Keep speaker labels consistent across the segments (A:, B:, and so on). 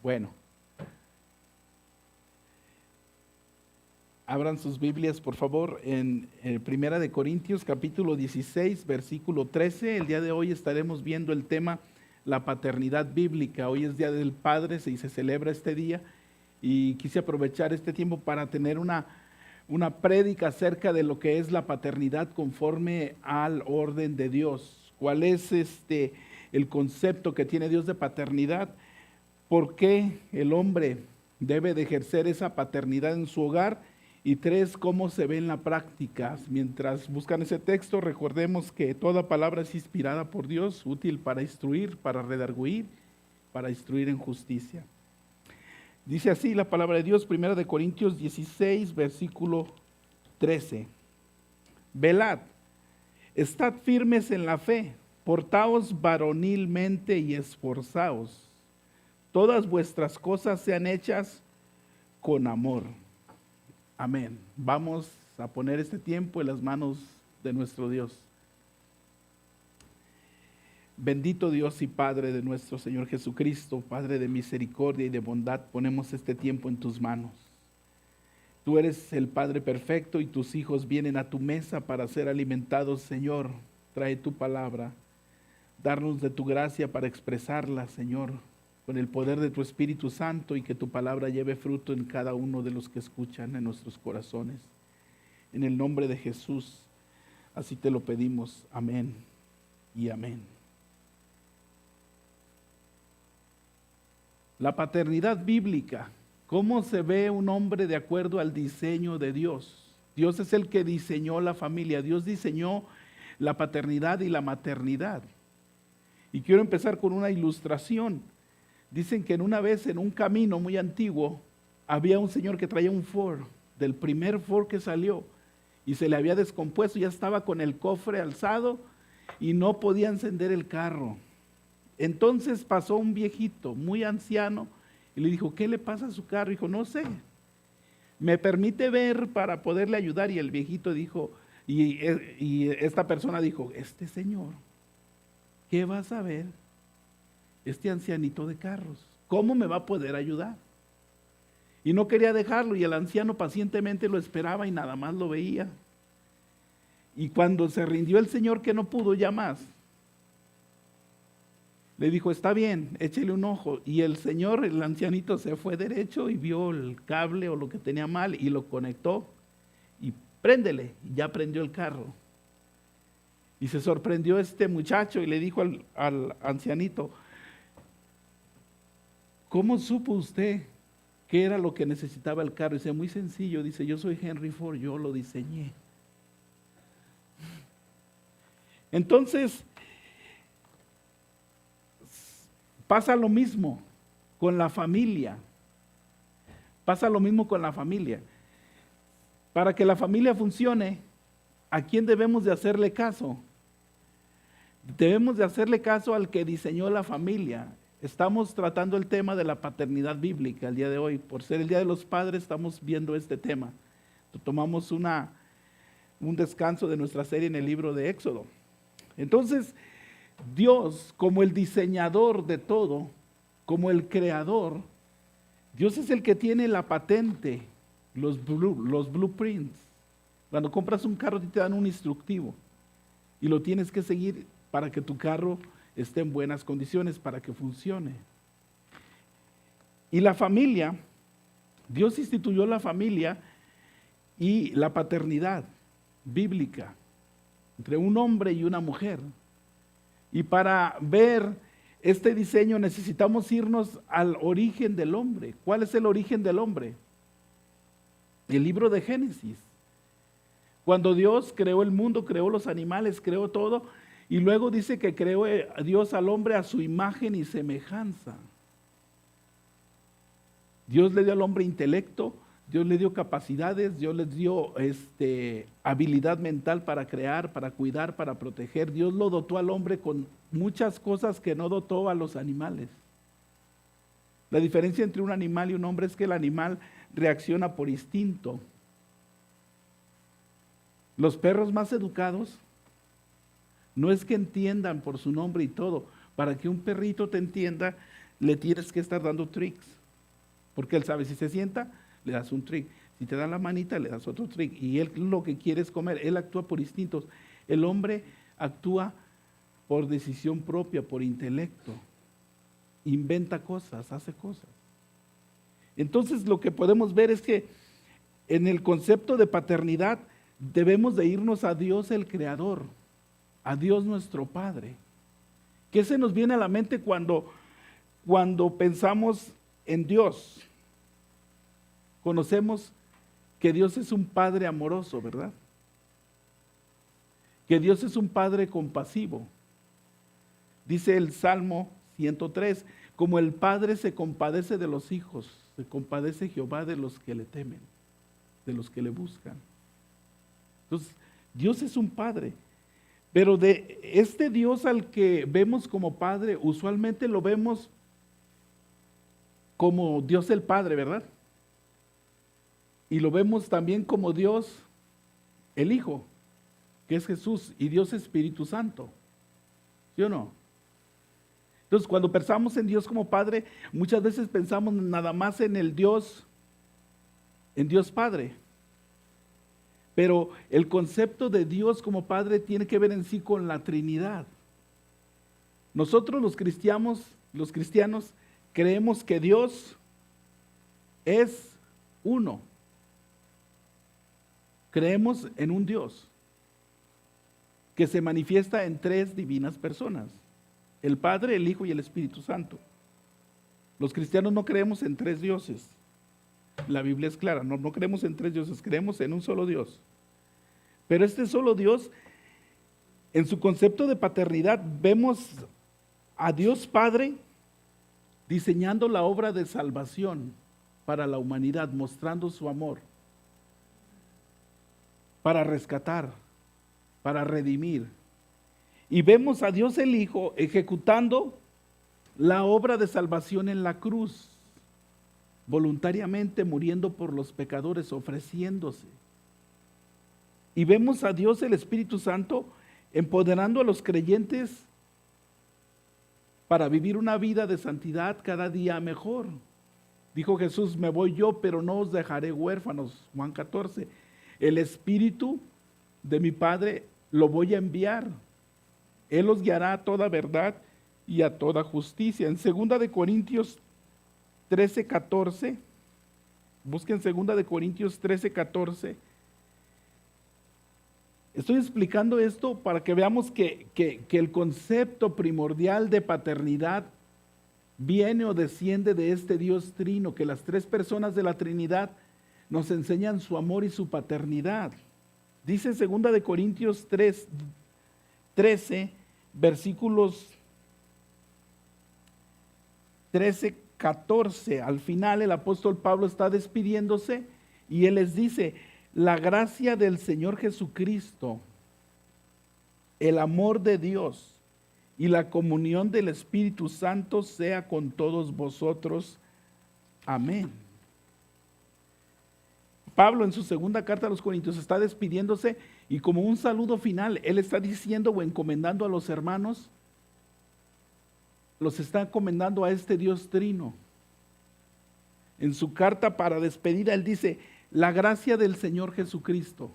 A: Bueno, abran sus Biblias, por favor, en Primera de Corintios, capítulo 16, versículo 13. El día de hoy estaremos viendo el tema la paternidad bíblica. Hoy es Día del Padre y se celebra este día. Y quise aprovechar este tiempo para tener una prédica acerca de lo que es la paternidad conforme al orden de Dios. ¿Cuál es el concepto que tiene Dios de paternidad? ¿Por qué el hombre debe de ejercer esa paternidad en su hogar? Y tres, ¿cómo se ve en la práctica? Mientras buscan ese texto, recordemos que toda palabra es inspirada por Dios, útil para instruir, para redarguir, para instruir en justicia. Dice así la palabra de Dios, 1 de Corintios 16, versículo 13. Velad, estad firmes en la fe, portaos varonilmente y esforzaos. Todas vuestras cosas sean hechas con amor. Amén. Vamos a poner este tiempo en las manos de nuestro Dios. Bendito Dios y Padre de nuestro Señor Jesucristo, Padre de misericordia y de bondad, ponemos este tiempo en tus manos. Tú eres el Padre perfecto y tus hijos vienen a tu mesa para ser alimentados, Señor. Trae tu palabra, darnos de tu gracia para expresarla, Señor, con el poder de tu Espíritu Santo, y que tu palabra lleve fruto en cada uno de los que escuchan en nuestros corazones. En el nombre de Jesús, así te lo pedimos. Amén y amén. La paternidad bíblica. ¿Cómo se ve un hombre de acuerdo al diseño de Dios? Dios es el que diseñó la familia. Dios diseñó la paternidad y la maternidad. Y quiero empezar con una ilustración. Dicen que una vez en un camino muy antiguo había un señor que traía un Ford, del primer Ford que salió, y se le había descompuesto, ya estaba con el cofre alzado y no podía encender el carro. Entonces pasó un viejito muy anciano y le dijo, ¿qué le pasa a su carro? Dijo, no sé, ¿me permite ver para poderle ayudar? Y el viejito dijo, y esta persona dijo, este señor, ¿qué va a saber? Este ancianito de carros, ¿cómo me va a poder ayudar? Y no quería dejarlo, y el anciano pacientemente lo esperaba y nada más lo veía. Y cuando se rindió el señor, que no pudo ya más, le dijo, está bien, échele un ojo. Y el señor, el ancianito, se fue derecho y vio el cable o lo que tenía mal y lo conectó. Y préndele, y ya prendió el carro. Y se sorprendió este muchacho y le dijo al ancianito, ¿cómo supo usted qué era lo que necesitaba el carro? Dice, muy sencillo, dice, yo soy Henry Ford, yo lo diseñé. Entonces, pasa lo mismo con la familia. Pasa lo mismo con la familia. Para que la familia funcione, ¿a quién debemos de hacerle caso? Debemos de hacerle caso al que diseñó la familia. Estamos tratando el tema de la paternidad bíblica el día de hoy. Por ser el Día de los Padres, estamos viendo este tema. Tomamos un descanso de nuestra serie en el libro de Éxodo. Entonces, Dios, como el diseñador de todo, como el creador, Dios es el que tiene la patente, los blueprints. Cuando compras un carro, te dan un instructivo y lo tienes que seguir para que tu carro esté en buenas condiciones, para que funcione. Y la familia, Dios instituyó la familia y la paternidad bíblica entre un hombre y una mujer. Y para ver este diseño necesitamos irnos al origen del hombre. ¿Cuál es el origen del hombre? El libro de Génesis. Cuando Dios creó el mundo, creó los animales, creó todo, y luego dice que creó a Dios al hombre a su imagen y semejanza. Dios le dio al hombre intelecto, Dios le dio capacidades, Dios le dio habilidad mental para crear, para cuidar, para proteger. Dios lo dotó al hombre con muchas cosas que no dotó a los animales. La diferencia entre un animal y un hombre es que el animal reacciona por instinto. Los perros más educados no es que entiendan por su nombre y todo. Para que un perrito te entienda, le tienes que estar dando tricks, porque Él sabe, si se sienta, le das un trick. Si te da la manita, le das otro trick. Y Él lo que quiere es comer. Él actúa por instintos. El hombre actúa por decisión propia, por intelecto. Inventa cosas, hace cosas. Entonces lo que podemos ver es que en el concepto de paternidad debemos de irnos a Dios el Creador, a Dios nuestro Padre. ¿Qué se nos viene a la mente cuando pensamos en Dios? Conocemos que Dios es un Padre amoroso, ¿verdad? Que Dios es un Padre compasivo. Dice el Salmo 103, como el Padre se compadece de los hijos, se compadece Jehová de los que le temen, de los que le buscan. Entonces, Dios es un Padre, pero de este Dios al que vemos como Padre, usualmente lo vemos como Dios el Padre, ¿verdad? Y lo vemos también como Dios el Hijo, que es Jesús, y Dios Espíritu Santo. ¿Sí o no? Entonces, cuando pensamos en Dios como Padre, muchas veces pensamos nada más en Dios Padre. Pero el concepto de Dios como Padre tiene que ver en sí con la Trinidad. Nosotros los cristianos creemos que Dios es uno. Creemos en un Dios que se manifiesta en tres divinas personas: el Padre, el Hijo y el Espíritu Santo. Los cristianos no creemos en tres dioses. La Biblia es clara, no creemos en tres dioses, creemos en un solo Dios. Pero este solo Dios, en su concepto de paternidad, vemos a Dios Padre diseñando la obra de salvación para la humanidad, mostrando su amor, para rescatar, para redimir. Y vemos a Dios el Hijo ejecutando la obra de salvación en la cruz, voluntariamente muriendo por los pecadores, ofreciéndose. Y vemos a Dios el Espíritu Santo empoderando a los creyentes para vivir una vida de santidad cada día mejor. Dijo Jesús, me voy yo, pero no os dejaré huérfanos. Juan 14. El Espíritu de mi Padre lo voy a enviar. Él os guiará a toda verdad y a toda justicia. En 2 de Corintios 13, 14, busquen 2 de Corintios 13, 14. Estoy explicando esto para que veamos que el concepto primordial de paternidad viene o desciende de este Dios trino, que las tres personas de la Trinidad nos enseñan su amor y su paternidad. Dice 2 de Corintios 13, versículos 13, 14. Al final el apóstol Pablo está despidiéndose y él les dice: la gracia del Señor Jesucristo, el amor de Dios y la comunión del Espíritu Santo sea con todos vosotros. Amén. Pablo en su segunda carta a los Corintios está despidiéndose y como un saludo final, él está diciendo o encomendando a los hermanos, los está encomendando a este Dios trino. En su carta para despedida, él dice: la gracia del Señor Jesucristo.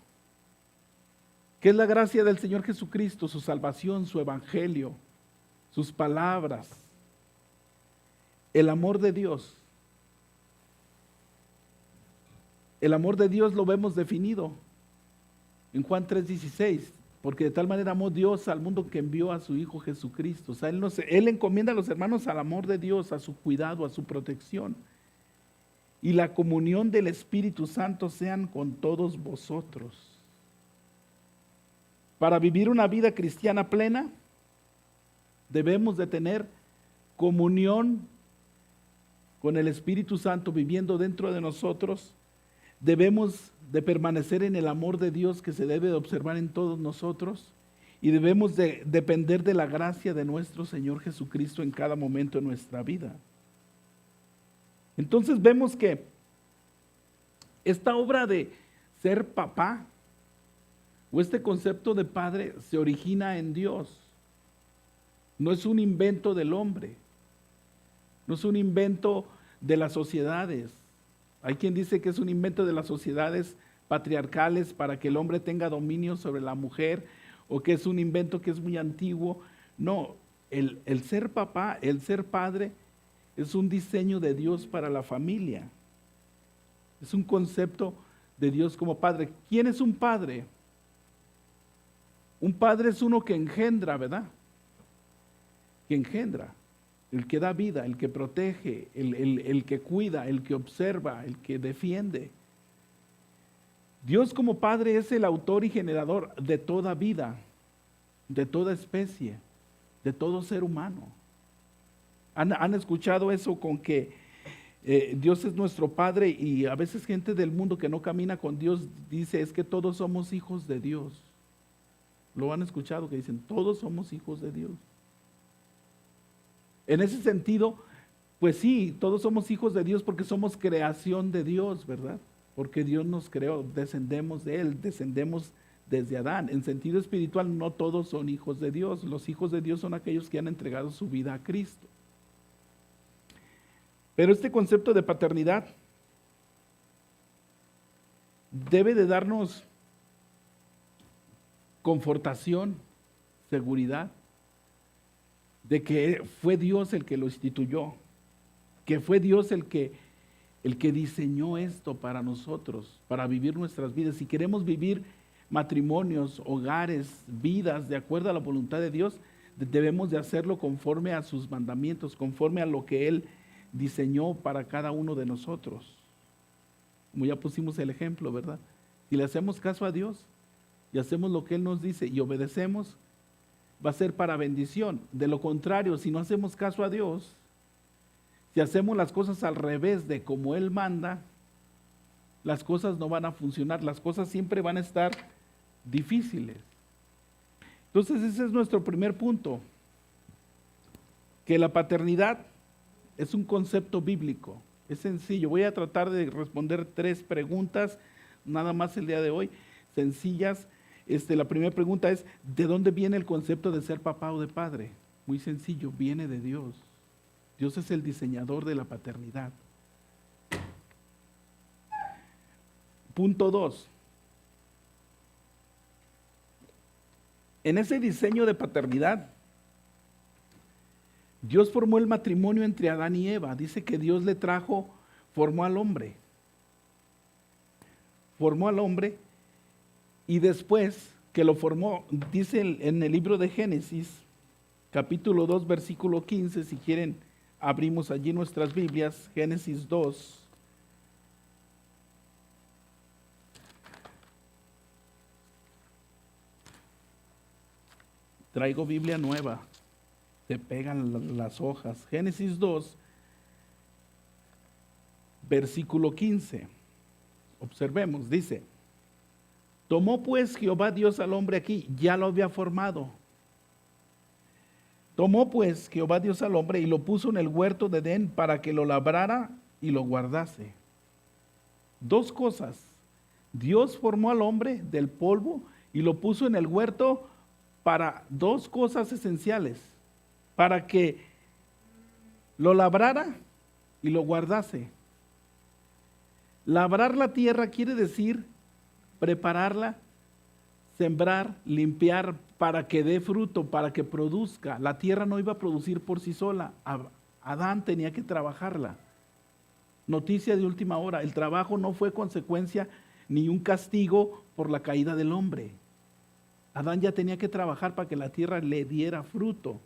A: ¿Qué es la gracia del Señor Jesucristo? Su salvación, su evangelio, sus palabras, el amor de Dios. El amor de Dios lo vemos definido en Juan 3:16, porque de tal manera amó Dios al mundo que envió a su Hijo Jesucristo. O sea, él encomienda a los hermanos al amor de Dios, a su cuidado, a su protección. Y la comunión del Espíritu Santo sean con todos vosotros. Para vivir una vida cristiana plena, debemos de tener comunión con el Espíritu Santo viviendo dentro de nosotros. Debemos de permanecer en el amor de Dios que se debe de observar en todos nosotros. Y debemos de depender de la gracia de nuestro Señor Jesucristo en cada momento de nuestra vida. Entonces vemos que esta obra de ser papá o este concepto de padre se origina en Dios. No es un invento del hombre. no es un invento de las sociedades. Hay quien dice que es un invento de las sociedades patriarcales para que el hombre tenga dominio sobre la mujer, o que es un invento que es muy antiguo. No, el ser papá, el ser padre, es un diseño de Dios para la familia. Es un concepto de Dios como padre. ¿Quién es un padre? Un padre es uno que engendra, ¿verdad? Que engendra, el que da vida, el que protege, el que cuida, el que observa, el que defiende. Dios como Padre es el autor y generador de toda vida, de toda especie, de todo ser humano. ¿Han escuchado eso con que Dios es nuestro Padre? Y a veces gente del mundo que no camina con Dios dice, es que todos somos hijos de Dios. ¿Lo han escuchado? Que dicen, todos somos hijos de Dios. En ese sentido, pues sí, todos somos hijos de Dios porque somos creación de Dios, ¿verdad? Porque Dios nos creó, descendemos de Él, descendemos desde Adán. En sentido espiritual, no todos son hijos de Dios. Los hijos de Dios son aquellos que han entregado su vida a Cristo. Pero este concepto de paternidad debe de darnos confortación, seguridad, de que fue Dios el que lo instituyó, que fue Dios el que diseñó esto para nosotros, para vivir nuestras vidas. Si queremos vivir matrimonios, hogares, vidas de acuerdo a la voluntad de Dios, debemos de hacerlo conforme a sus mandamientos, conforme a lo que Él diseñó para cada uno de nosotros. Como ya pusimos el ejemplo, ¿verdad? Si le hacemos caso a Dios y hacemos lo que Él nos dice y obedecemos, va a ser para bendición. De lo contrario, si no hacemos caso a Dios, si hacemos las cosas al revés de como Él manda, las cosas no van a funcionar, las cosas siempre van a estar difíciles. Entonces ese es nuestro primer punto, que la paternidad es un concepto bíblico, es sencillo. Voy a tratar de responder 3 preguntas, nada más el día de hoy, sencillas. La primera pregunta es, ¿de dónde viene el concepto de ser papá o de padre? Muy sencillo, viene de Dios. Dios es el diseñador de la paternidad. Punto 2. En ese diseño de paternidad, Dios formó el matrimonio entre Adán y Eva. Dice que Dios le trajo, formó al hombre. Formó al hombre. Y después que lo formó, dice en el libro de Génesis, capítulo 2, versículo 15, si quieren, abrimos allí nuestras Biblias, Génesis 2. Traigo Biblia nueva, se pegan las hojas. Génesis 2, versículo 15. Observemos, dice: tomó pues Jehová Dios al hombre aquí, ya lo había formado. Tomó pues Jehová Dios al hombre y lo puso en el huerto de Edén para que lo labrara y lo guardase. 2 cosas. Dios formó al hombre del polvo y lo puso en el huerto para 2 cosas esenciales. Para que lo labrara y lo guardase. Labrar la tierra quiere decir prepararla, sembrar, limpiar para que dé fruto, para que produzca. La tierra no iba a producir por sí sola. Adán tenía que trabajarla. Noticia de última hora, el trabajo no fue consecuencia ni un castigo por la caída del hombre. Adán ya tenía que trabajar para que la tierra le diera fruto.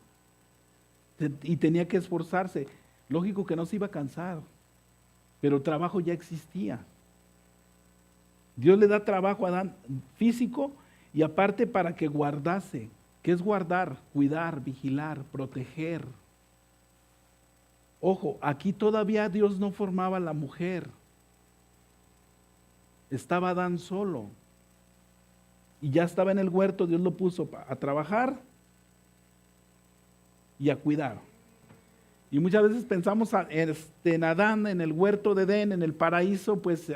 A: Y tenía que esforzarse. Lógico que no se iba a cansar, pero el trabajo ya existía. Dios le da trabajo a Adán físico y aparte para que guardase. ¿Qué es guardar? Cuidar, vigilar, proteger. Ojo, aquí todavía Dios no formaba a la mujer. Estaba Adán solo. Y ya estaba en el huerto, Dios lo puso a trabajar y a cuidar. Y muchas veces pensamos en Adán, en el huerto de Edén, en el paraíso, pues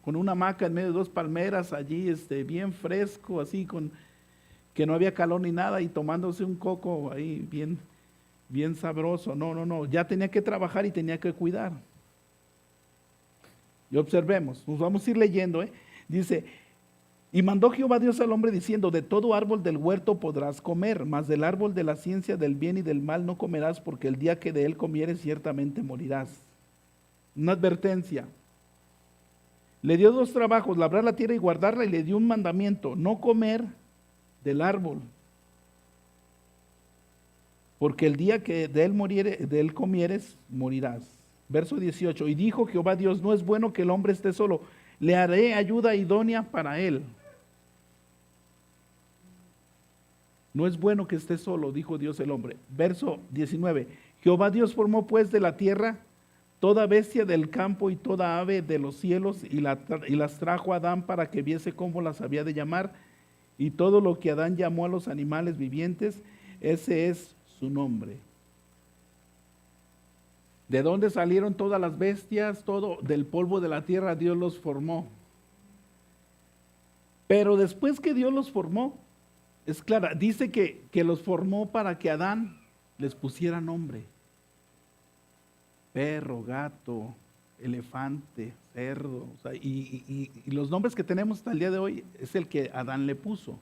A: con una hamaca en medio de 2 palmeras, allí bien fresco, así que no había calor ni nada, y tomándose un coco ahí bien bien sabroso. No, no, no, ya tenía que trabajar y tenía que cuidar. Y observemos, nos vamos a ir leyendo, Dice, y mandó Jehová Dios al hombre diciendo, de todo árbol del huerto podrás comer, mas del árbol de la ciencia del bien y del mal no comerás, porque el día que de él comieres ciertamente morirás. Una advertencia. Le dio dos trabajos, labrar la tierra y guardarla, y le dio un mandamiento, no comer del árbol, porque el día que de él comieres, morirás. Verso 18, y dijo Jehová Dios, no es bueno que el hombre esté solo, le haré ayuda idónea para él. No es bueno que esté solo, dijo Dios el hombre. Verso 19, Jehová Dios formó pues de la tierra toda bestia del campo y toda ave de los cielos, y las trajo a Adán para que viese cómo las había de llamar, y todo lo que Adán llamó a los animales vivientes, ese es su nombre. ¿De dónde salieron todas las bestias? Todo del polvo de la tierra Dios los formó. Pero después que Dios los formó, es clara, dice que los formó para que Adán les pusiera nombre. Perro, gato, elefante, cerdo, o sea, y los nombres que tenemos hasta el día de hoy es el que Adán le puso.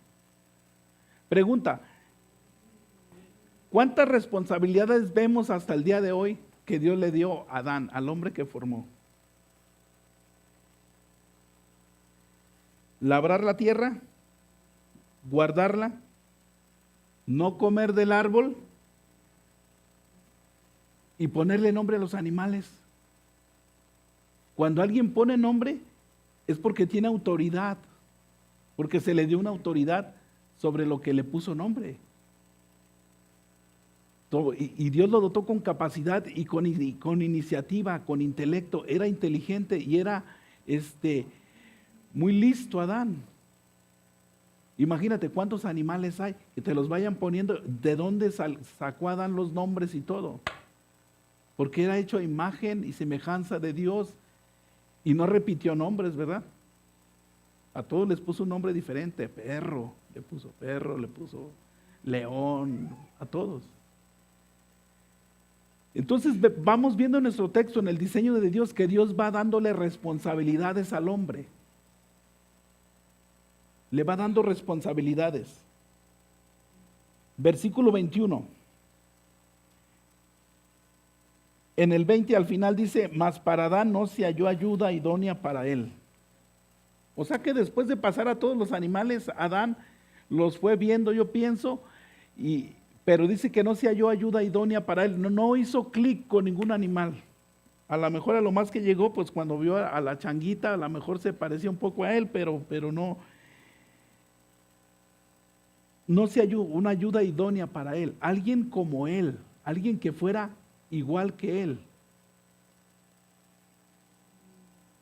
A: Pregunta, ¿cuántas responsabilidades vemos hasta el día de hoy que Dios le dio a Adán, al hombre que formó? Labrar la tierra, guardarla, no comer del árbol y ponerle nombre a los animales. Cuando alguien pone nombre es porque tiene autoridad, porque se le dio una autoridad sobre lo que le puso nombre. Y Dios lo dotó con capacidad y con iniciativa, con intelecto. Era inteligente y era muy listo Adán. Imagínate cuántos animales hay, que te los vayan poniendo, de dónde sacó Adán los nombres y todo. Porque era hecho a imagen y semejanza de Dios y no repitió nombres, ¿verdad? A todos les puso un nombre diferente. Perro, le puso león, a todos. Entonces vamos viendo en nuestro texto, en el diseño de Dios, que Dios va dándole responsabilidades al hombre. Le va dando responsabilidades. Versículo 21. En el 20 al final dice, mas para Adán no se halló ayuda idónea para él. O sea que después de pasar a todos los animales, Adán los fue viendo, yo pienso, pero dice que no se halló ayuda idónea para él. No hizo clic con ningún animal. A lo mejor a lo más que llegó, pues cuando vio a la changuita, a lo mejor se parecía un poco a él, pero no se halló una ayuda idónea para él. Alguien como él, alguien que fuera igual que él.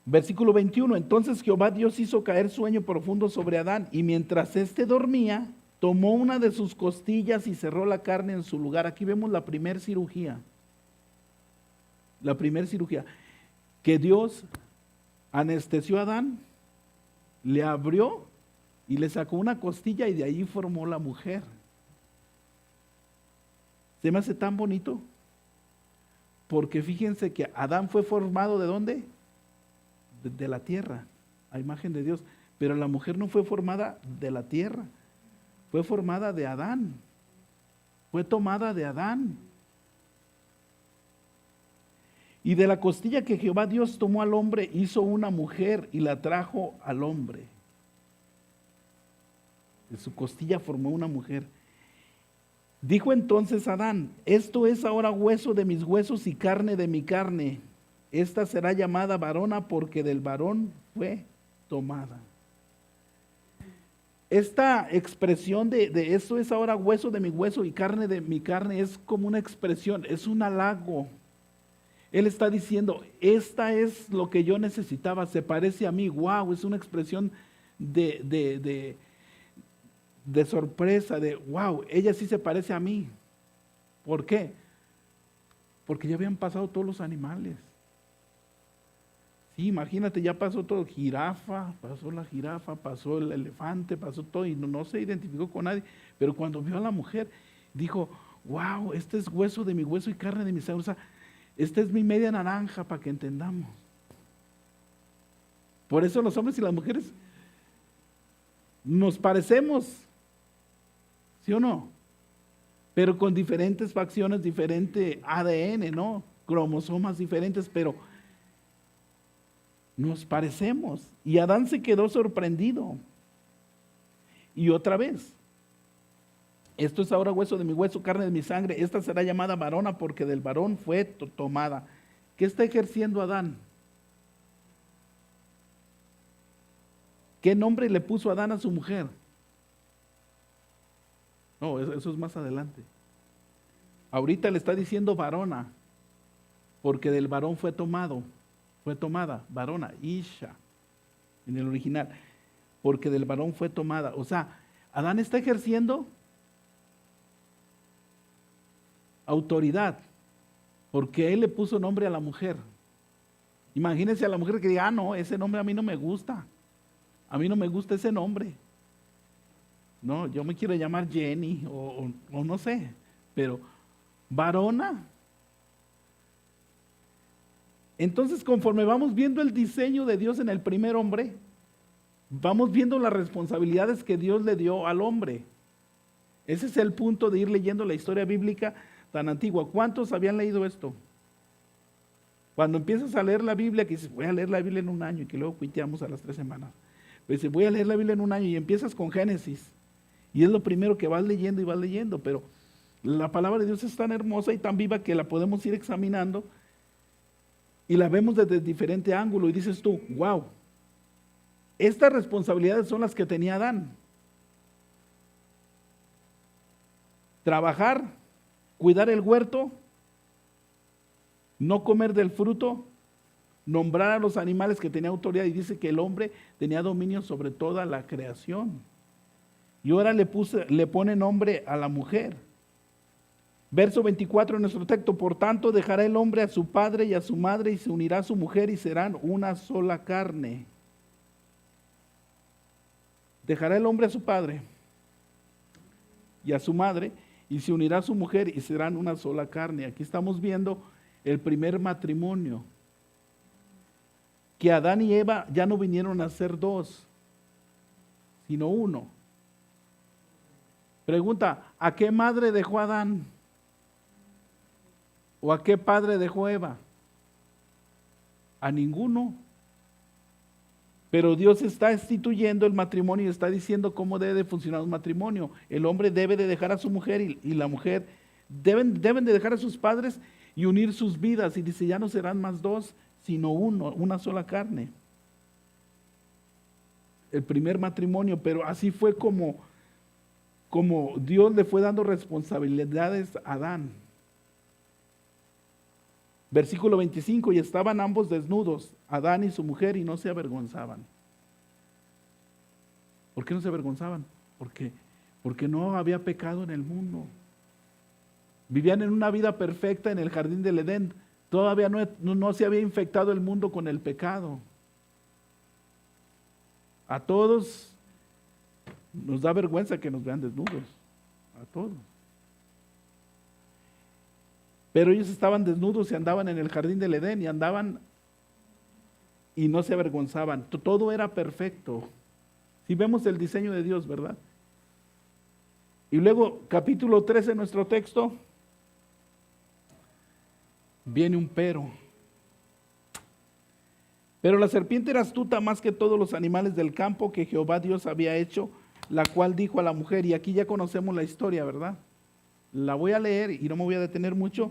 A: Versículo 21, entonces Jehová Dios hizo caer sueño profundo sobre Adán, y mientras éste dormía, tomó una de sus costillas y cerró la carne en su lugar. Aquí vemos la primera cirugía. La primera cirugía. Que Dios anestesió a Adán, le abrió y le sacó una costilla y de ahí formó la mujer. ¿Se me hace tan bonito? Porque fíjense que Adán fue formado ¿de dónde? De la tierra, a imagen de Dios. Pero la mujer no fue formada de la tierra, fue formada de Adán, fue tomada de Adán. Y de la costilla que Jehová Dios tomó al hombre, hizo una mujer y la trajo al hombre. De su costilla formó una mujer. Dijo entonces Adán, esto es ahora hueso de mis huesos y carne de mi carne. Esta será llamada varona porque del varón fue tomada. Esta expresión de esto es ahora hueso de mi hueso y carne de mi carne es como una expresión, es un halago. Él está diciendo, esta es lo que yo necesitaba, se parece a mí. Wow, es una expresión de sorpresa, de wow, ella sí se parece a mí. ¿Por qué? Porque ya habían pasado todos los animales. Sí, imagínate, ya pasó todo, pasó la jirafa, pasó el elefante, pasó todo y no se identificó con nadie. Pero cuando vio a la mujer, dijo, wow, este es hueso de mi hueso y carne de mi sangre. O sea, esta es mi media naranja para que entendamos. Por eso los hombres y las mujeres nos parecemos, ¿sí o no? Pero con diferentes facciones, diferente ADN, ¿no? Cromosomas diferentes, pero nos parecemos. Y Adán se quedó sorprendido. Y otra vez, esto es ahora hueso de mi hueso, carne de mi sangre. Esta será llamada varona porque del varón fue tomada. ¿Qué está ejerciendo Adán? ¿Qué nombre le puso Adán a su mujer? No, eso es más adelante. Ahorita le está diciendo varona, porque del varón fue tomada, varona, Isha, en el original, porque del varón fue tomada. O sea, Adán está ejerciendo autoridad, porque él le puso nombre a la mujer. Imagínense a la mujer que diga, no, ese nombre a mí no me gusta. A mí no me gusta ese nombre. No, yo me quiero llamar Jenny o no sé, pero varona. Entonces, conforme vamos viendo el diseño de Dios en el primer hombre, vamos viendo las responsabilidades que Dios le dio al hombre. Ese es el punto de ir leyendo la historia bíblica tan antigua. ¿Cuántos habían leído esto? Cuando empiezas a leer la Biblia, que dices, voy a leer la Biblia en un año, y que luego cuiteamos a las 3 semanas. Pues dices, voy a leer la Biblia en un año, y empiezas con Génesis. Y es lo primero que vas leyendo y vas leyendo, pero la palabra de Dios es tan hermosa y tan viva que la podemos ir examinando y la vemos desde diferente ángulo y dices tú, wow, estas responsabilidades son las que tenía Adán. Trabajar, cuidar el huerto, no comer del fruto, nombrar a los animales que tenía autoridad, y dice que el hombre tenía dominio sobre toda la creación. Y ahora le pone nombre a la mujer. Verso 24 en nuestro texto, por tanto dejará el hombre a su padre y a su madre y se unirá a su mujer y serán una sola carne. Dejará el hombre a su padre y a su madre y se unirá a su mujer y serán una sola carne. Aquí estamos viendo el primer matrimonio. Que Adán y Eva ya no vinieron a ser dos, sino uno. Pregunta, ¿a qué madre dejó Adán? ¿O a qué padre dejó Eva? A ninguno. Pero Dios está instituyendo el matrimonio y está diciendo cómo debe de funcionar un matrimonio. El hombre debe de dejar a su mujer y la mujer deben de dejar a sus padres y unir sus vidas. Y dice, ya no serán más dos, sino uno, una sola carne. El primer matrimonio, pero así fue como Dios le fue dando responsabilidades a Adán. Versículo 25, y estaban ambos desnudos, Adán y su mujer, y no se avergonzaban. ¿Por qué no se avergonzaban? Porque no había pecado en el mundo. Vivían en una vida perfecta en el jardín del Edén. Todavía no se había infectado el mundo con el pecado. A todos nos da vergüenza que nos vean desnudos. A todos. Pero ellos estaban desnudos y andaban en el jardín del Edén y andaban y no se avergonzaban. Todo era perfecto. Si vemos el diseño de Dios, ¿verdad? Y luego, capítulo 13 de nuestro texto, viene un pero. Pero la serpiente era astuta más que todos los animales del campo que Jehová Dios había hecho, la cual dijo a la mujer, y aquí ya conocemos la historia, ¿verdad? La voy a leer y no me voy a detener mucho,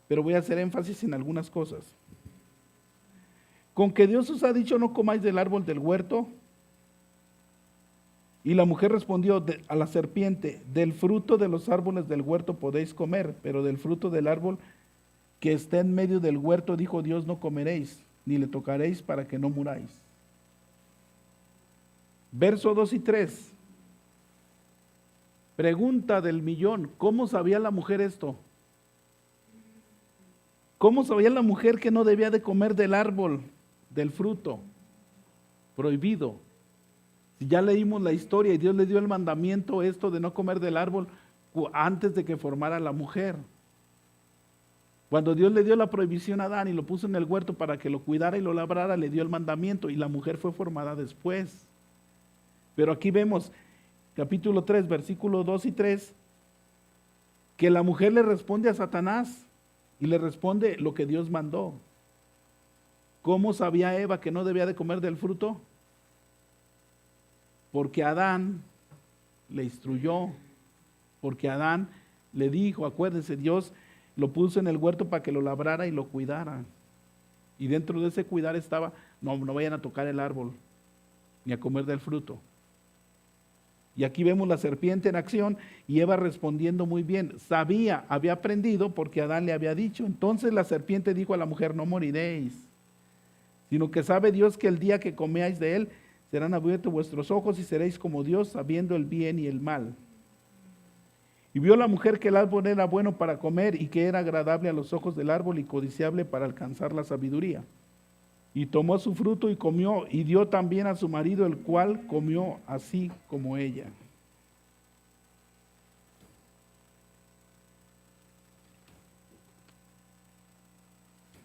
A: pero voy a hacer énfasis en algunas cosas. Con que Dios os ha dicho, no comáis del árbol del huerto. Y la mujer respondió a la serpiente, del fruto de los árboles del huerto podéis comer, pero del fruto del árbol que está en medio del huerto, dijo Dios, no comeréis, ni le tocaréis para que no muráis. Verso 2 y 3. Pregunta del millón, ¿cómo sabía la mujer esto? ¿Cómo sabía la mujer que no debía de comer del árbol, del fruto prohibido? Si ya leímos la historia y Dios le dio el mandamiento esto de no comer del árbol, antes de que formara la mujer. Cuando Dios le dio la prohibición a Adán y lo puso en el huerto para que lo cuidara y lo labrara, le dio el mandamiento y la mujer fue formada después. Pero aquí vemos, capítulo 3, versículos 2 y 3, que la mujer le responde a Satanás y le responde lo que Dios mandó. ¿Cómo sabía Eva que no debía de comer del fruto? Porque Adán le instruyó, porque Adán le dijo, acuérdense, Dios lo puso en el huerto para que lo labrara y lo cuidara. Y dentro de ese cuidar estaba, no vayan a tocar el árbol, ni a comer del fruto. Y aquí vemos la serpiente en acción y Eva respondiendo muy bien. Sabía, había aprendido porque Adán le había dicho. Entonces la serpiente dijo a la mujer, no moriréis, sino que sabe Dios que el día que comáis de él, serán abiertos vuestros ojos y seréis como Dios, sabiendo el bien y el mal. Y vio la mujer que el árbol era bueno para comer y que era agradable a los ojos del árbol y codiciable para alcanzar la sabiduría. Y tomó su fruto y comió y dio también a su marido, el cual comió así como ella.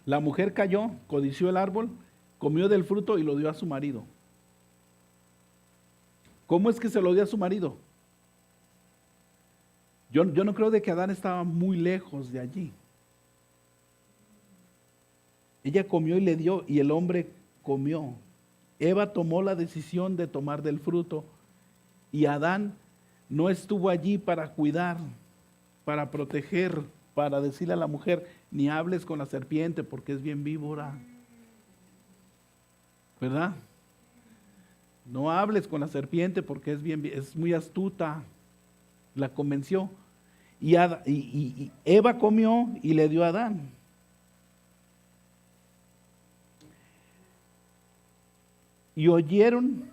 A: La mujer cayó, codició el árbol, comió del fruto y lo dio a su marido. ¿Cómo es que se lo dio a su marido? Yo no creo de que Adán estaba muy lejos de allí. Ella comió y le dio, y el hombre comió. Eva tomó la decisión de tomar del fruto, y Adán no estuvo allí para cuidar, para proteger, para decirle a la mujer, ni hables con la serpiente porque es bien víbora. ¿Verdad? No hables con la serpiente porque es muy astuta. La convenció. Y Eva comió y le dio a Adán. Y oyeron,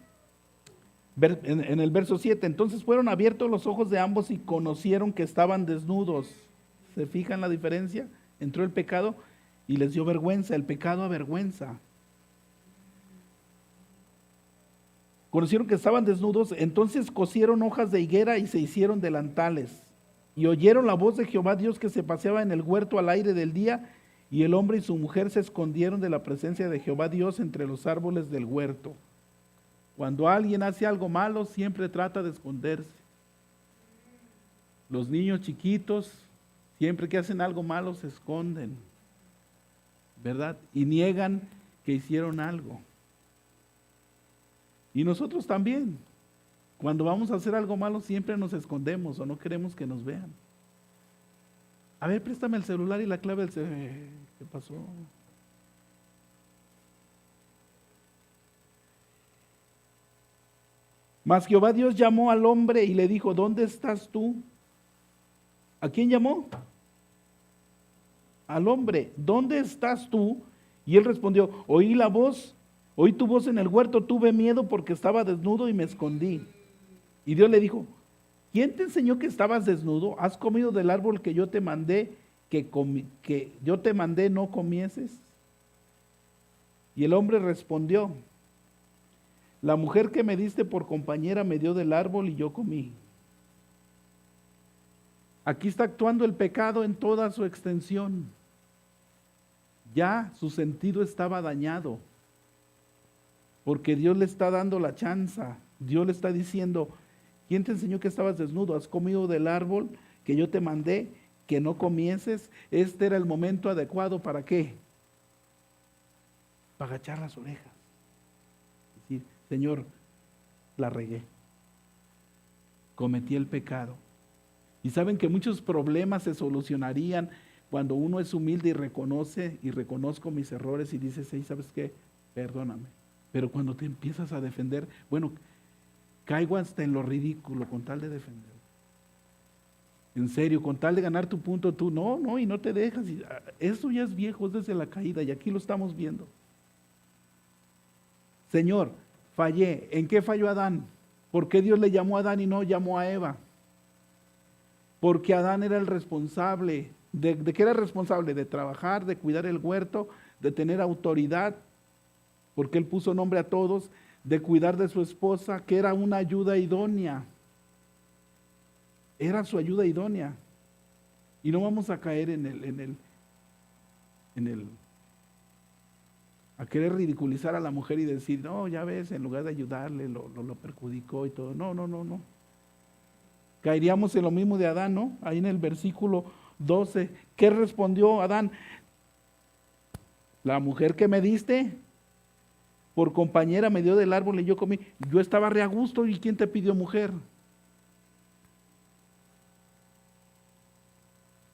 A: en el verso 7, entonces fueron abiertos los ojos de ambos y conocieron que estaban desnudos. ¿Se fijan la diferencia? Entró el pecado y les dio vergüenza. El pecado avergüenza. Conocieron que estaban desnudos, entonces cosieron hojas de higuera y se hicieron delantales. Y oyeron la voz de Jehová Dios que se paseaba en el huerto al aire del día, y el hombre y su mujer se escondieron de la presencia de Jehová Dios entre los árboles del huerto. Cuando alguien hace algo malo, siempre trata de esconderse. Los niños chiquitos, siempre que hacen algo malo, se esconden, ¿verdad? Y niegan que hicieron algo. Y nosotros también, cuando vamos a hacer algo malo, siempre nos escondemos o no queremos que nos vean. A ver, préstame el celular y la clave del celular. ¿Qué pasó? Mas Jehová Dios llamó al hombre y le dijo, ¿dónde estás tú? ¿A quién llamó? Al hombre, ¿dónde estás tú? Y él respondió, oí tu voz en el huerto, tuve miedo porque estaba desnudo y me escondí. Y Dios le dijo, ¿quién te enseñó que estabas desnudo? ¿Has comido del árbol que yo te mandé, que yo te mandé no comieses? Y el hombre respondió, la mujer que me diste por compañera me dio del árbol y yo comí. Aquí está actuando el pecado en toda su extensión. Ya su sentido estaba dañado, porque Dios le está dando la chanza. Dios le está diciendo, ¿quién te enseñó que estabas desnudo? ¿Has comido del árbol que yo te mandé que no comieses? Este era el momento adecuado, ¿para qué? Para agachar las orejas. Decir, Señor, la regué. Cometí el pecado. Y saben que muchos problemas se solucionarían cuando uno es humilde y reconozco mis errores y dices, hey, ¿sabes qué? Perdóname. Pero cuando te empiezas a defender, bueno, caigo hasta en lo ridículo con tal de defender. En serio, con tal de ganar tu punto, tú no, y no te dejas. Eso ya es viejo, es desde la caída y aquí lo estamos viendo. Señor, fallé. ¿En qué falló Adán? ¿Por qué Dios le llamó a Adán y no llamó a Eva? Porque Adán era el responsable. ¿De qué era responsable? De trabajar, de cuidar el huerto, de tener autoridad, porque él puso nombre a todos, de cuidar de su esposa, que era una ayuda idónea. era su ayuda idónea. Y no vamos a caer a querer ridiculizar a la mujer y decir, no, ya ves, en lugar de ayudarle, lo perjudicó y todo. No, no, no, no. Caeríamos en lo mismo de Adán, ¿no? Ahí en el versículo 12, ¿qué respondió Adán? La mujer que me diste por compañera me dio del árbol y yo comí. Yo estaba re a gusto, ¿y quién te pidió mujer?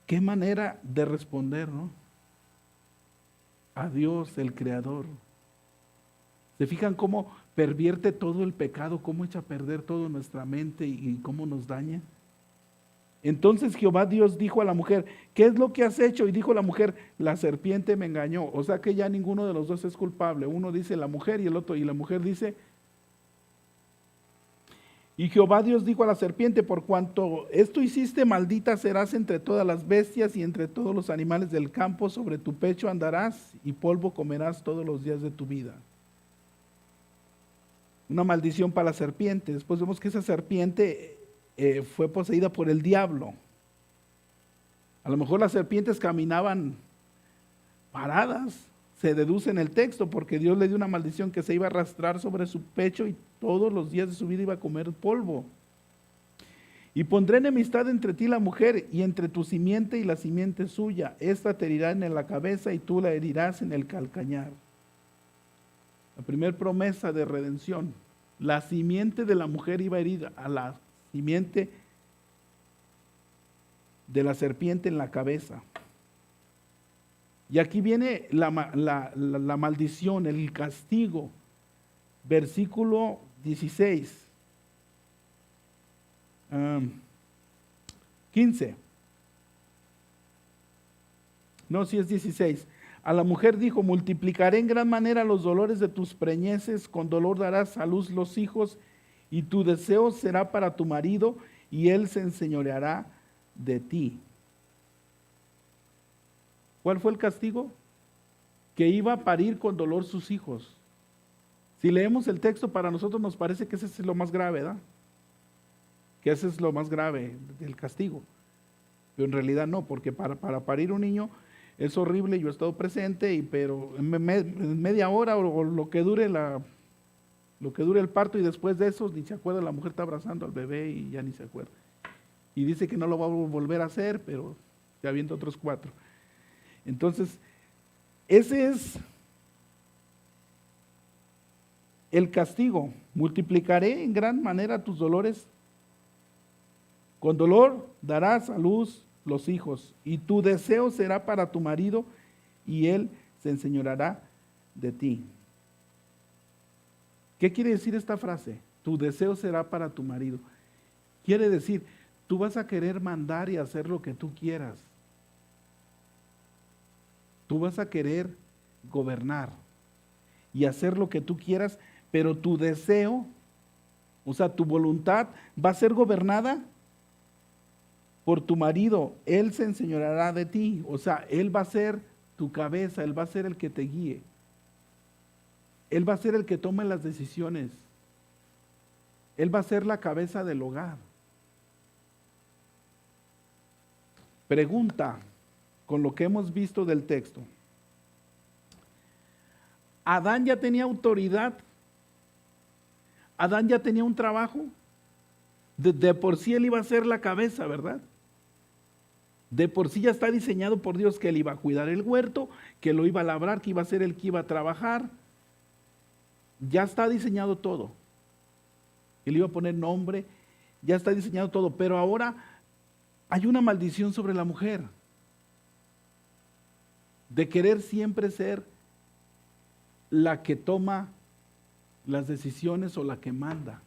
A: Qué manera de responder, ¿no? A Dios, el Creador. ¿Se fijan cómo pervierte todo el pecado, cómo echa a perder toda nuestra mente y cómo nos daña? Entonces Jehová Dios dijo a la mujer, ¿qué es lo que has hecho? Y dijo la mujer, la serpiente me engañó. O sea que ya ninguno de los dos es culpable. Uno dice la mujer y el otro, y la mujer dice, y Jehová Dios dijo a la serpiente, por cuanto esto hiciste, maldita serás entre todas las bestias y entre todos los animales del campo, sobre tu pecho andarás y polvo comerás todos los días de tu vida. Una maldición para la serpiente. Después vemos que esa serpiente fue poseída por el diablo. A lo mejor las serpientes caminaban paradas, se deduce en el texto, porque Dios le dio una maldición que se iba a arrastrar sobre su pecho y todos los días de su vida iba a comer polvo. Y pondré enemistad entre ti y la mujer, y entre tu simiente y la simiente suya. Esta te herirá en la cabeza y tú la herirás en el calcañar. La primera promesa de redención. La simiente de la mujer iba a herir a la simiente de la serpiente en la cabeza. Y aquí viene la maldición, el castigo. Versículo 16. 15. No, si es 16. A la mujer dijo, multiplicaré en gran manera los dolores de tus preñeces, con dolor darás a luz los hijos, y tu deseo será para tu marido, y él se enseñoreará de ti. ¿Cuál fue el castigo? Que iba a parir con dolor sus hijos. Si leemos el texto, para nosotros nos parece que ese es lo más grave, ¿verdad? Que ese es lo más grave del castigo. Pero en realidad no, porque para parir un niño es horrible. Yo he estado presente, pero en media hora o lo que dure el parto, y después de eso ni se acuerda, la mujer está abrazando al bebé y ya ni se acuerda. Y dice que no lo va a volver a hacer, pero ya avienta otros 4. Entonces, ese es el castigo. Multiplicaré en gran manera tus dolores. Con dolor darás a luz los hijos, y tu deseo será para tu marido, y él se enseñoreará de ti. ¿Qué quiere decir esta frase? Tu deseo será para tu marido. Quiere decir, tú vas a querer mandar y hacer lo que tú quieras. Tú vas a querer gobernar y hacer lo que tú quieras, pero tu deseo, o sea, tu voluntad va a ser gobernada por tu marido. Él se enseñoreará de ti, o sea, él va a ser tu cabeza, él va a ser el que te guíe. Él va a ser el que tome las decisiones. Él va a ser la cabeza del hogar. Pregunta, con lo que hemos visto del texto. ¿Adán ya tenía autoridad? ¿Adán ya tenía un trabajo? De por sí él iba a ser la cabeza, ¿verdad? De por sí ya está diseñado por Dios que él iba a cuidar el huerto, que lo iba a labrar, que iba a ser el que iba a trabajar. Ya está diseñado todo. Él iba a poner nombre, ya está diseñado todo. Pero ahora hay una maldición sobre la mujer, de querer siempre ser la que toma las decisiones o la que manda.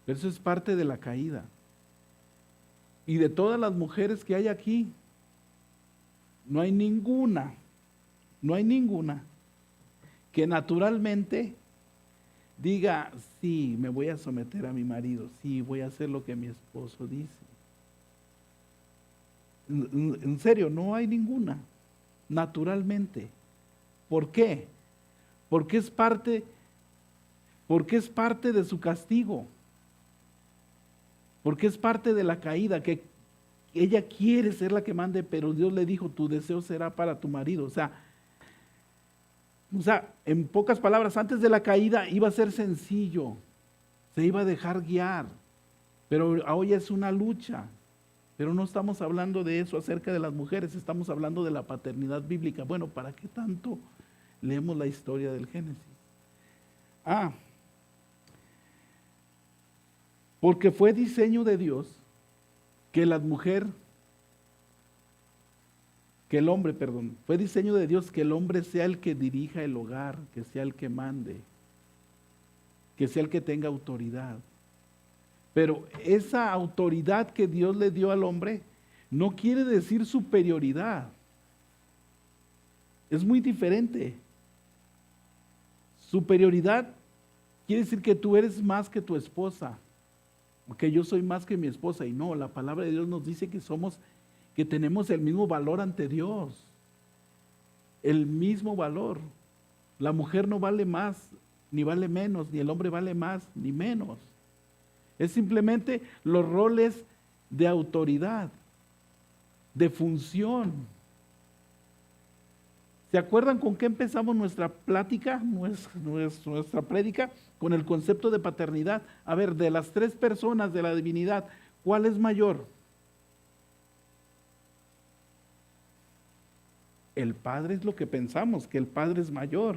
A: Pero eso es parte de la caída. Y de todas las mujeres que hay aquí, no hay ninguna que naturalmente diga, sí, me voy a someter a mi marido, sí, voy a hacer lo que mi esposo dice. En serio, no hay ninguna, naturalmente. ¿Por qué? Porque es parte de su castigo. porque es parte de la caída, que ella quiere ser la que mande, pero Dios le dijo, tu deseo será para tu marido. O sea, en pocas palabras, antes de la caída iba a ser sencillo, se iba a dejar guiar, pero hoy es una lucha. Pero no estamos hablando de eso acerca de las mujeres, estamos hablando de la paternidad bíblica. Bueno, ¿para qué tanto leemos la historia del Génesis? Porque fue diseño de Dios que fue diseño de Dios que el hombre sea el que dirija el hogar, que sea el que mande, que sea el que tenga autoridad. Pero esa autoridad que Dios le dio al hombre no quiere decir superioridad. Es muy diferente. Superioridad quiere decir que tú eres más que tu esposa, o que yo soy más que mi esposa. Y no, la palabra de Dios nos dice que tenemos el mismo valor ante Dios. El mismo valor. La mujer no vale más, ni vale menos, ni el hombre vale más, ni menos. Es simplemente los roles de autoridad, de función. ¿Se acuerdan con qué empezamos nuestra plática, nuestra prédica? Con el concepto de paternidad. A ver, de las tres personas de la divinidad, ¿cuál es mayor? El Padre es lo que pensamos, que el Padre es mayor.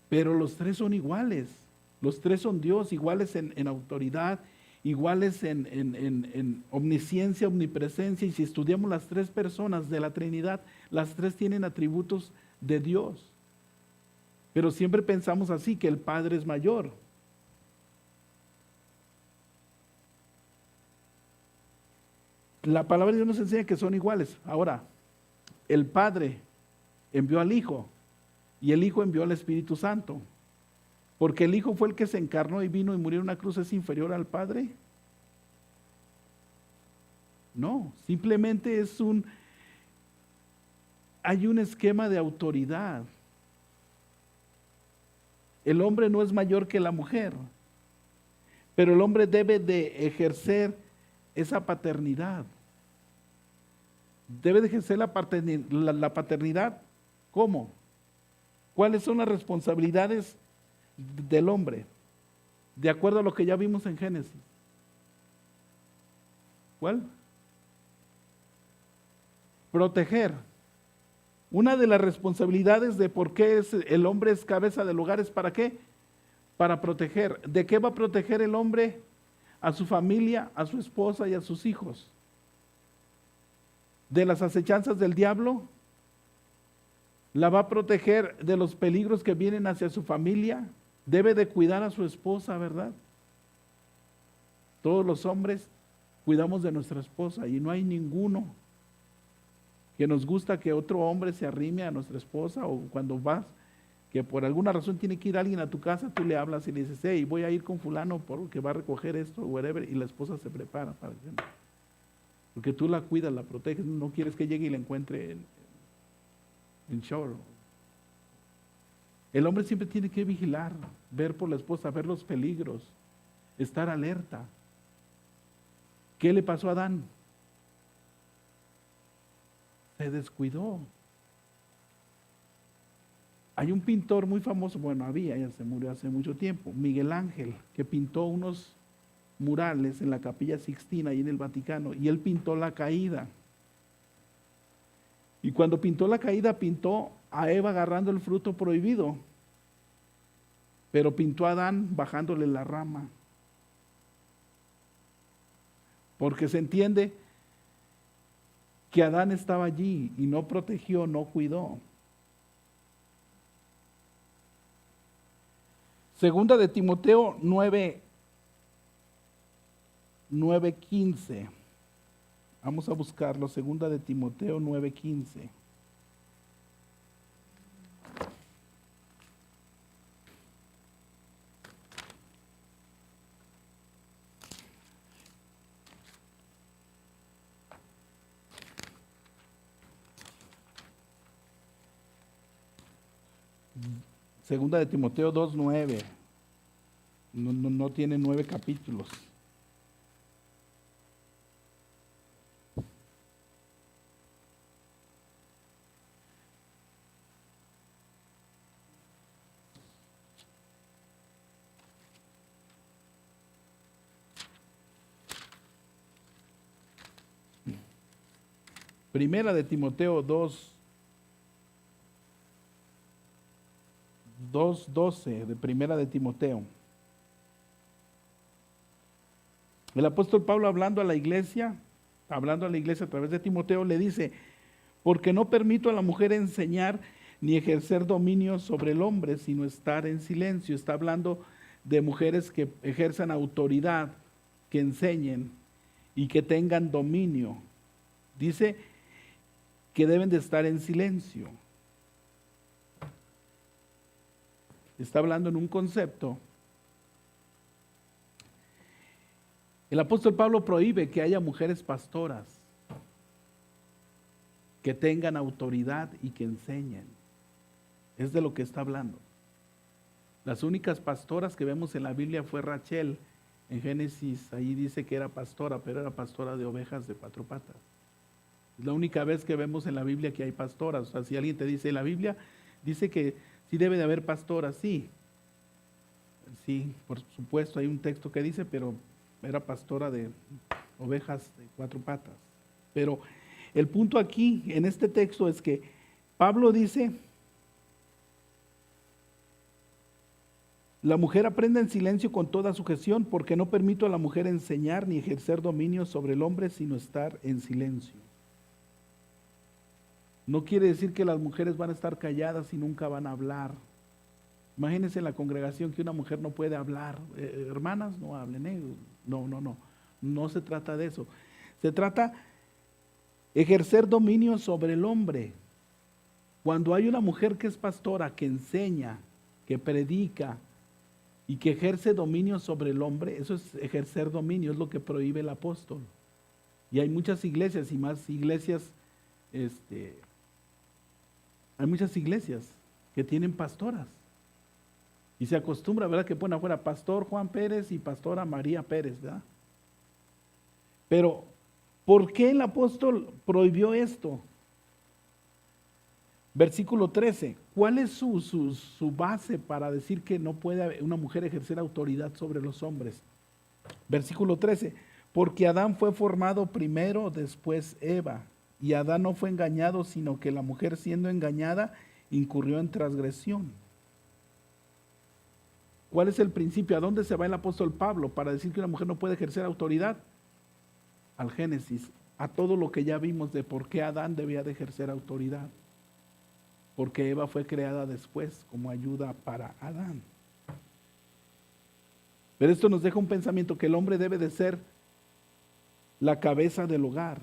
A: Pero los tres son iguales. Los tres son Dios, iguales en autoridad, iguales en omnisciencia, omnipresencia. Y si estudiamos las tres personas de la Trinidad, las tres tienen atributos de Dios. Pero siempre pensamos así, que el Padre es mayor. La palabra de Dios nos enseña que son iguales. Ahora, el Padre envió al Hijo y el Hijo envió al Espíritu Santo. Porque el Hijo fue el que se encarnó y vino y murió en una cruz, ¿es inferior al Padre? No, simplemente hay un esquema de autoridad. El hombre no es mayor que la mujer, pero el hombre debe de ejercer esa paternidad. Debe de ejercer la paternidad. ¿Cómo? ¿Cuáles son las responsabilidades del hombre? De acuerdo a lo que ya vimos en Génesis. ¿Cuál? Proteger. Una de las responsabilidades de por qué el hombre es cabeza del hogar es ¿para qué? Para proteger. ¿De qué va a proteger el hombre? A su familia, a su esposa y a sus hijos. ¿De las acechanzas del diablo? ¿La va a proteger de los peligros que vienen hacia su familia? Debe de cuidar a su esposa, ¿verdad? Todos los hombres cuidamos de nuestra esposa y no hay ninguno que nos gusta que otro hombre se arrime a nuestra esposa, o cuando vas, que por alguna razón tiene que ir alguien a tu casa, tú le hablas y le dices, hey, voy a ir con fulano porque va a recoger esto, whatever, y la esposa se prepara para que, porque tú la cuidas, la proteges, no quieres que llegue y la encuentre en short. El hombre siempre tiene que vigilar, ver por la esposa, ver los peligros, estar alerta. ¿Qué le pasó a Adán? Se descuidó. Hay un pintor muy famoso, bueno, ya se murió hace mucho tiempo, Miguel Ángel, que pintó unos murales en la Capilla Sixtina y en el Vaticano, y él pintó la caída. Y cuando pintó la caída, pintó a Eva agarrando el fruto prohibido, pero pintó a Adán bajándole la rama. Porque se entiende que Adán estaba allí y no protegió, no cuidó. Segunda de Timoteo 9:15. Vamos a buscarlo, segunda de Timoteo 9:15. Segunda de Timoteo 2:9. No tiene 9 capítulos. Primera de Timoteo 2:12 de Primera de Timoteo. El apóstol Pablo hablando a la iglesia a través de Timoteo, le dice: porque no permito a la mujer enseñar ni ejercer dominio sobre el hombre, sino estar en silencio. Está hablando de mujeres que ejerzan autoridad, que enseñen y que tengan dominio. Dice que deben de estar en silencio. Está hablando en un concepto. El apóstol Pablo prohíbe que haya mujeres pastoras que tengan autoridad y que enseñen. Es de lo que está hablando. Las únicas pastoras que vemos en la Biblia fue Rachel. En Génesis, ahí dice que era pastora, pero era pastora de ovejas de 4 patas. Es la única vez que vemos en la Biblia que hay pastoras. O sea, si alguien te dice, la Biblia dice que sí debe de haber pastoras, sí. Sí, por supuesto, hay un texto que dice, pero era pastora de ovejas de 4 patas. Pero el punto aquí, en este texto, es que Pablo dice: la mujer aprende en silencio con toda sujeción, porque no permito a la mujer enseñar ni ejercer dominio sobre el hombre, sino estar en silencio. No quiere decir que las mujeres van a estar calladas y nunca van a hablar. Imagínense en la congregación que una mujer no puede hablar. Hermanas, no hablen. No se trata de eso. Se trata de ejercer dominio sobre el hombre. Cuando hay una mujer que es pastora, que enseña, que predica y que ejerce dominio sobre el hombre, eso es ejercer dominio, es lo que prohíbe el apóstol. Y hay muchas iglesias y más iglesias, hay muchas iglesias que tienen pastoras. Y se acostumbra, ¿verdad?, que ponen afuera pastor Juan Pérez y pastora María Pérez, ¿verdad? Pero, ¿por qué el apóstol prohibió esto? Versículo 13. ¿Cuál es su base para decir que no puede una mujer ejercer autoridad sobre los hombres? Versículo 13. Porque Adán fue formado primero, después Eva. Y Adán no fue engañado, sino que la mujer, siendo engañada, incurrió en transgresión. ¿Cuál es el principio? ¿A dónde se va el apóstol Pablo para decir que una mujer no puede ejercer autoridad? Al Génesis, a todo lo que ya vimos de por qué Adán debía de ejercer autoridad. Porque Eva fue creada después como ayuda para Adán. Pero esto nos deja un pensamiento que el hombre debe de ser la cabeza del hogar.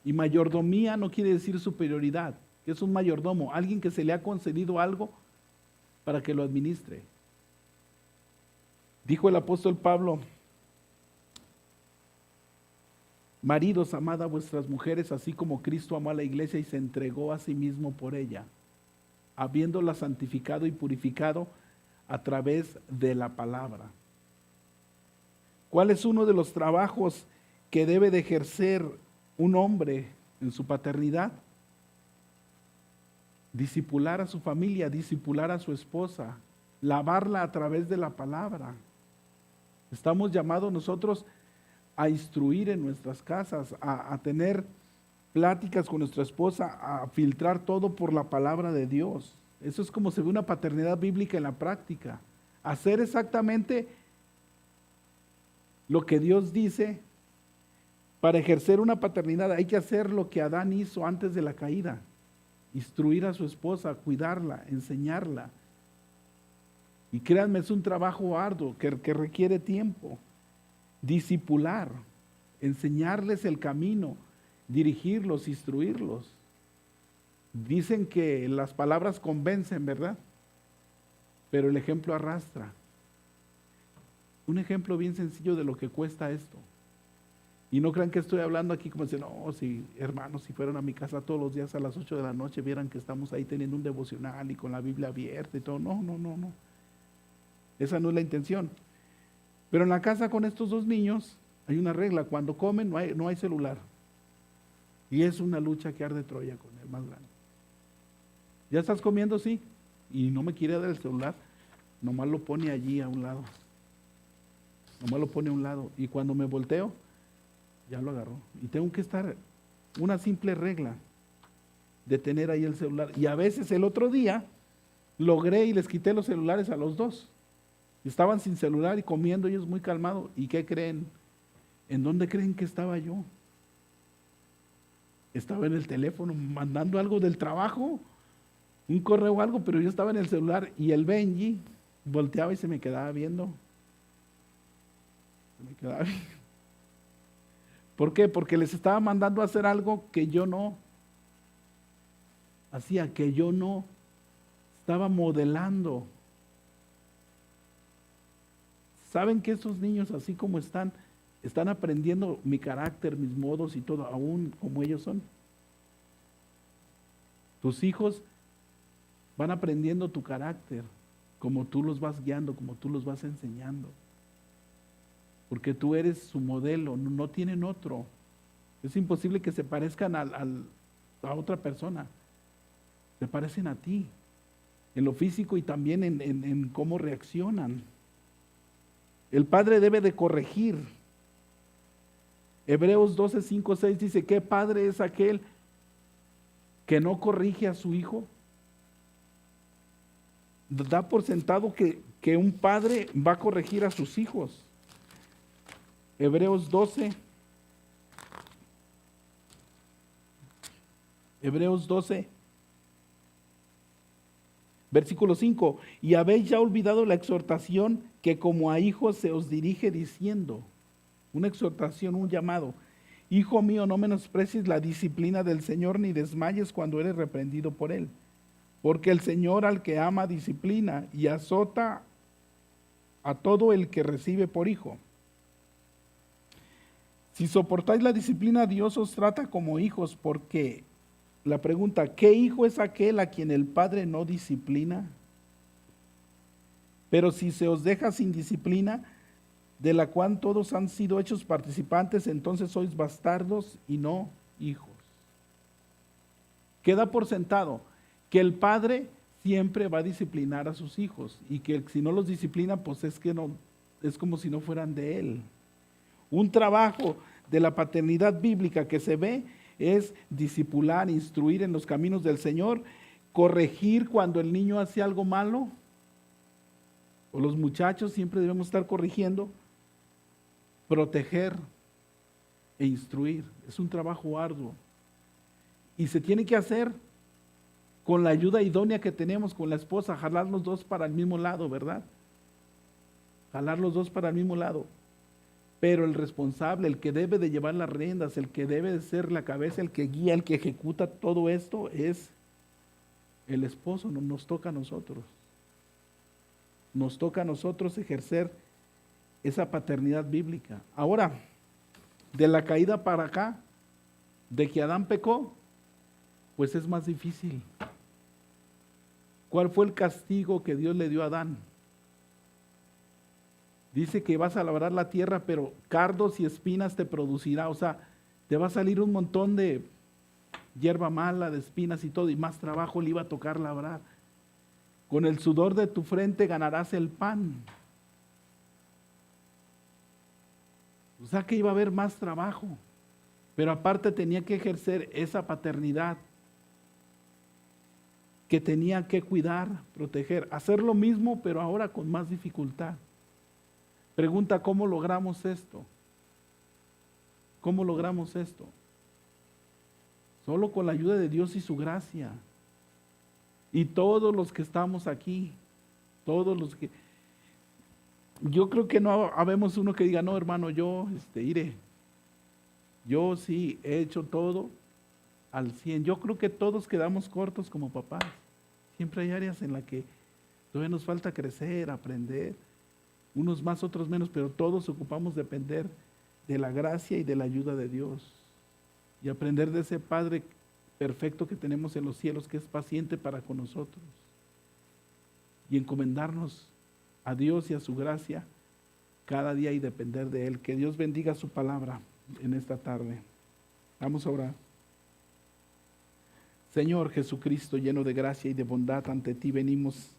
A: Y mayordomía no quiere decir superioridad. ¿Qué es un mayordomo? Alguien que se le ha concedido algo para que lo administre. Dijo el apóstol Pablo: maridos, amad a vuestras mujeres, así como Cristo amó a la iglesia y se entregó a sí mismo por ella, habiéndola santificado y purificado a través de la palabra. ¿Cuál es uno de los trabajos que debe de ejercer un hombre en su paternidad? Discipular a su familia, discipular a su esposa, lavarla a través de la palabra. Estamos llamados nosotros a instruir en nuestras casas, a tener pláticas con nuestra esposa, a filtrar todo por la palabra de Dios. Eso es como se ve una paternidad bíblica en la práctica. Hacer exactamente lo que Dios dice. Para ejercer una paternidad hay que hacer lo que Adán hizo antes de la caída: instruir a su esposa, cuidarla, enseñarla. Y créanme, es un trabajo arduo que requiere tiempo. Discipular, enseñarles el camino, dirigirlos, instruirlos. Dicen que las palabras convencen, ¿verdad? Pero el ejemplo arrastra. Un ejemplo bien sencillo de lo que cuesta esto. Y no crean que estoy hablando aquí como si, no, si hermanos, si fueran a mi casa todos los días a las 8 de la noche, vieran que estamos ahí teniendo un devocional y con la Biblia abierta y todo. No. Esa no es la intención. Pero en la casa con estos dos niños hay una regla, cuando comen no hay celular. Y es una lucha que arde Troya con el más grande. ¿Ya estás comiendo? Sí. Y no me quiere dar el celular, nomás lo pone allí a un lado. Nomás lo pone a un lado. Y cuando me volteo, ya lo agarró. Y tengo que estar, una simple regla de tener ahí el celular. Y a veces el otro día logré y les quité los celulares a los dos. Estaban sin celular y comiendo ellos muy calmados. ¿Y qué creen? ¿En dónde creen que estaba yo? Estaba en el teléfono mandando algo del trabajo, un correo o algo, pero yo estaba en el celular y el Benji volteaba y se me quedaba viendo. Se me quedaba viendo. ¿Por qué? Porque les estaba mandando a hacer algo que yo no hacía, que yo no estaba modelando. ¿Saben que esos niños, así como están aprendiendo mi carácter, mis modos y todo, aún como ellos son? Tus hijos van aprendiendo tu carácter, como tú los vas guiando, como tú los vas enseñando. Porque tú eres su modelo, no tienen otro. Es imposible que se parezcan a otra persona. Se parecen a ti, en lo físico y también en cómo reaccionan. El padre debe de corregir. Hebreos 12, 5, 6 dice, ¿qué padre es aquel que no corrige a su hijo? Da por sentado que un padre va a corregir a sus hijos. Hebreos 12, versículo 5, y habéis ya olvidado la exhortación que como a hijos se os dirige diciendo, una exhortación, un llamado, hijo mío, no menosprecies la disciplina del Señor ni desmayes cuando eres reprendido por él, porque el Señor al que ama disciplina y azota a todo el que recibe por hijo. Si soportáis la disciplina, Dios os trata como hijos, porque la pregunta, ¿qué hijo es aquel a quien el padre no disciplina? Pero si se os deja sin disciplina, de la cual todos han sido hechos participantes, entonces sois bastardos y no hijos. Queda por sentado que el padre siempre va a disciplinar a sus hijos y que si no los disciplina, pues es como si no fueran de él. Un trabajo de la paternidad bíblica que se ve es discipular, instruir en los caminos del Señor, corregir cuando el niño hace algo malo, o los muchachos siempre debemos estar corrigiendo, proteger e instruir. Es un trabajo arduo y se tiene que hacer con la ayuda idónea que tenemos con la esposa, jalar los dos para el mismo lado, ¿verdad? Jalar los dos para el mismo lado. Pero el responsable, el que debe de llevar las riendas, el que debe de ser la cabeza, el que guía, el que ejecuta todo esto es el esposo. Nos toca a nosotros. Nos toca a nosotros ejercer esa paternidad bíblica. Ahora, de la caída para acá, de que Adán pecó, pues es más difícil. ¿Cuál fue el castigo que Dios le dio a Adán? Dice que vas a labrar la tierra, pero cardos y espinas te producirá. O sea, te va a salir un montón de hierba mala, de espinas y todo, y más trabajo le iba a tocar labrar. Con el sudor de tu frente ganarás el pan. O sea que iba a haber más trabajo, pero aparte tenía que ejercer esa paternidad que tenía que cuidar, proteger, hacer lo mismo, pero ahora con más dificultad. Pregunta, ¿cómo logramos esto? ¿Cómo logramos esto? Solo con la ayuda de Dios y su gracia. Y todos los que estamos aquí, todos los que... Yo creo que no habemos uno que diga, no hermano, yo sí he hecho todo al 100. Yo creo que todos quedamos cortos como papás. Siempre hay áreas en las que todavía nos falta crecer, aprender. Unos más, otros menos, pero todos ocupamos depender de la gracia y de la ayuda de Dios. Y aprender de ese Padre perfecto que tenemos en los cielos, que es paciente para con nosotros. Y encomendarnos a Dios y a su gracia cada día y depender de Él. Que Dios bendiga su palabra en esta tarde. Vamos a orar. Señor Jesucristo, lleno de gracia y de bondad, ante ti venimos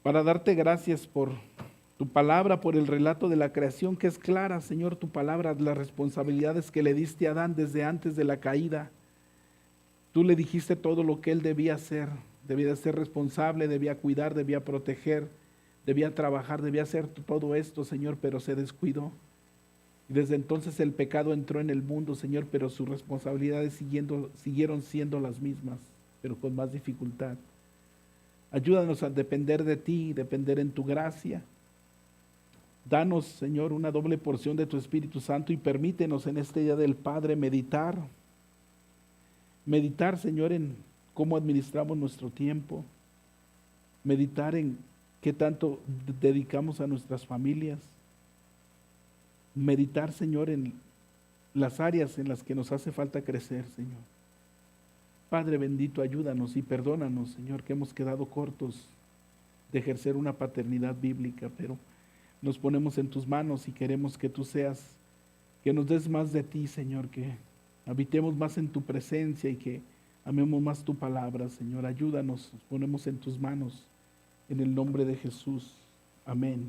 A: para darte gracias por tu palabra, por el relato de la creación que es clara, Señor, tu palabra, las responsabilidades que le diste a Adán desde antes de la caída. Tú le dijiste todo lo que él debía hacer responsable, debía cuidar, debía proteger, debía trabajar, debía hacer todo esto, Señor, pero se descuidó. Y desde entonces el pecado entró en el mundo, Señor, pero sus responsabilidades siguieron siendo las mismas, pero con más dificultad. Ayúdanos a depender de ti, depender en tu gracia. Danos, Señor, una doble porción de tu Espíritu Santo y permítenos en este Día del Padre meditar, Señor, en cómo administramos nuestro tiempo, meditar en qué tanto dedicamos a nuestras familias, meditar, Señor, en las áreas en las que nos hace falta crecer, Señor. Padre bendito, ayúdanos y perdónanos, Señor, que hemos quedado cortos de ejercer una paternidad bíblica, pero nos ponemos en tus manos y queremos que tú seas, que nos des más de ti, Señor, que habitemos más en tu presencia y que amemos más tu palabra, Señor. Ayúdanos, nos ponemos en tus manos, en el nombre de Jesús. Amén.